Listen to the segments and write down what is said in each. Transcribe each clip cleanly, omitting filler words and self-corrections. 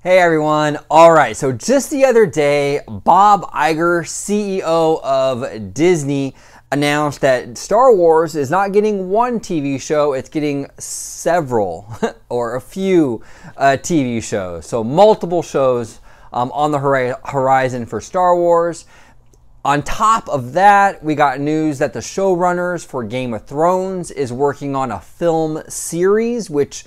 Hey everyone. All right, so just the other day, Bob Iger, CEO of Disney, announced that Star Wars is not getting one TV show, it's getting several or a few TV shows. So multiple shows on the horizon for Star Wars. On top of that, we got news that the showrunners for Game of Thrones is working on a film series, which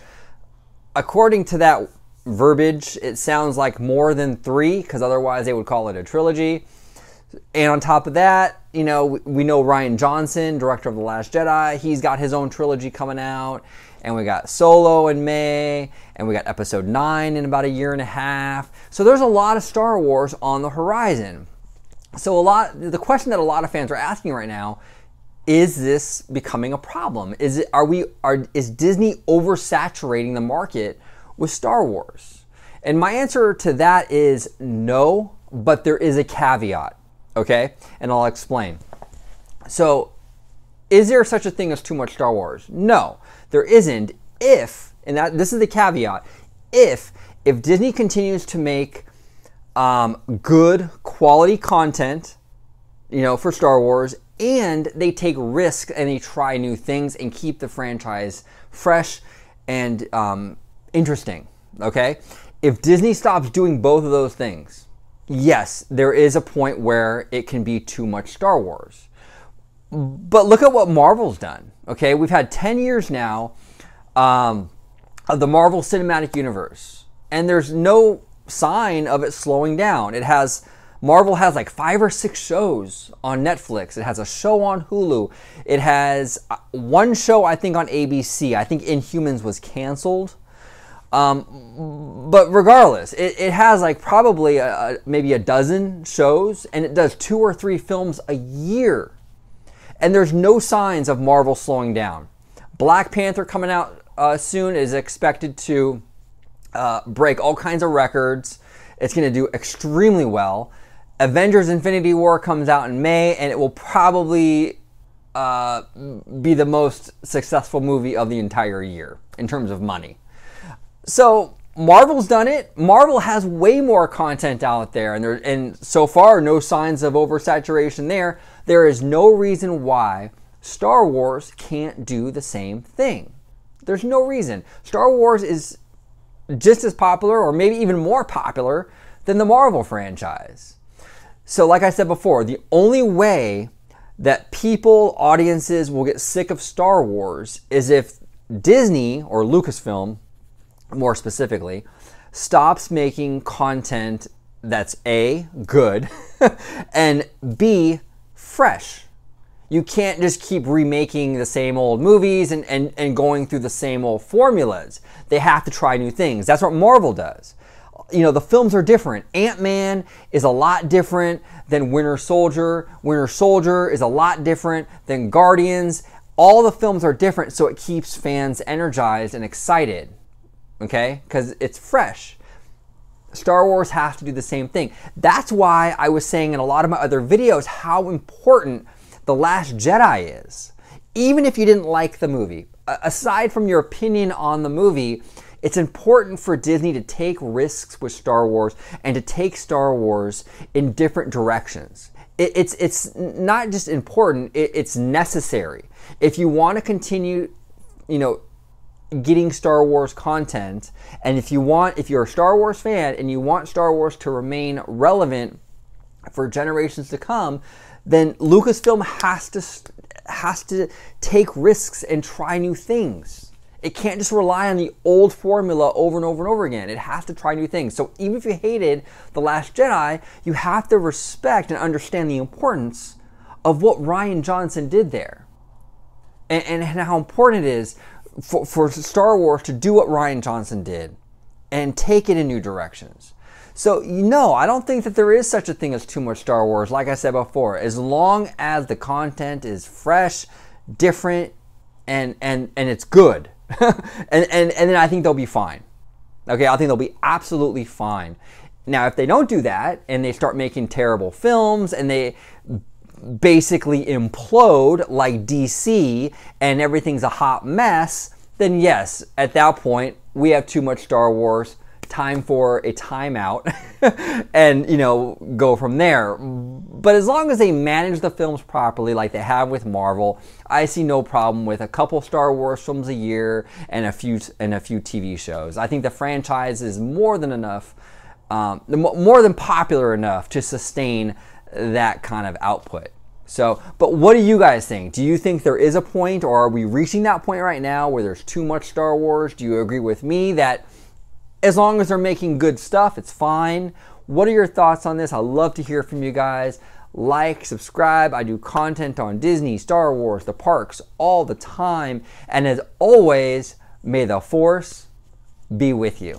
according to that verbiage, it sounds like more than 3, because otherwise they would call it a trilogy. And on top of that, you know, we know Rian Johnson, director of The Last Jedi, he's got his own trilogy coming out. And we got Solo in May, and we got Episode 9 in about a year and a half. So there's a lot of Star Wars on the horizon. So the question that a lot of fans are asking right now, is this becoming a problem? Is Disney oversaturating the market with Star Wars? And my answer to that is no, but there is a caveat, okay? And I'll explain. So, is there such a thing as too much Star Wars? No, there isn't if, and this is the caveat, if Disney continues to make good quality content, you know, for Star Wars, and they take risks and they try new things and keep the franchise fresh and interesting, okay? If Disney stops doing both of those things, yes, there is a point where it can be too much Star Wars. But look at what Marvel's done, okay? We've had 10 years now of the Marvel Cinematic Universe, and there's no sign of it slowing down. Marvel has like 5 or 6 shows on Netflix. It has a show on Hulu. It has one show, I think, on ABC. I think Inhumans was canceled. But regardless, it has like probably maybe a dozen shows, and it does 2 or 3 films a year. And there's no signs of Marvel slowing down. Black Panther coming out soon is expected to break all kinds of records. It's going to do extremely well. Avengers Infinity War comes out in May, and it will probably be the most successful movie of the entire year in terms of money. So Marvel's done it. Marvel has way more content out there, and so far no signs of oversaturation there. There is no reason why Star Wars can't do the same thing. There's no reason. Star Wars is just as popular, or maybe even more popular, than the Marvel franchise. So like I said before, the only way that audiences will get sick of Star Wars is if Disney, or Lucasfilm more specifically, stops making content that's A, good, and B, fresh. You can't just keep remaking the same old movies and going through the same old formulas. They have to try new things. That's what Marvel does. You know, the films are different. Ant-Man is a lot different than Winter Soldier. Winter Soldier is a lot different than Guardians. All the films are different, so it keeps fans energized and excited, okay? Because it's fresh. Star Wars has to do the same thing. That's why I was saying in a lot of my other videos how important The Last Jedi is. Even if you didn't like the movie, aside from your opinion on the movie, it's important for Disney to take risks with Star Wars and to take Star Wars in different directions. It's not just important, it's necessary. If you want to continue, you know, getting Star Wars content, and if you're a Star Wars fan and you want Star Wars to remain relevant for generations to come, then Lucasfilm has to take risks and try new things. It can't just rely on the old formula over and over and over again. It has to try new things. So even if you hated The Last Jedi, you have to respect and understand the importance of what Rian Johnson did there. And how important it is for Star Wars to do what Rian Johnson did and take it in new directions. So, no, I don't think that there is such a thing as too much Star Wars, like I said before. As long as the content is fresh, different, and it's good. and then I think they'll be fine. Okay, I think they'll be absolutely fine. Now, if they don't do that, and they start making terrible films, and they basically implode like DC, and everything's a hot mess, then yes, at that point, we have too much Star Wars. time for a timeout and, you know, go from there. But as long as they manage the films properly like they have with Marvel, I see no problem with a couple Star Wars films a year and a few TV shows. I think the franchise is more than enough, more than popular enough to sustain that kind of output. So, but what do you guys think? Do you think there is a point, or are we reaching that point right now where there's too much Star Wars? Do you agree with me that as long as they're making good stuff, it's fine? What are your thoughts on this? I'd love to hear from you guys. Like, subscribe. I do content on Disney, Star Wars, the parks all the time. And as always, may the Force be with you.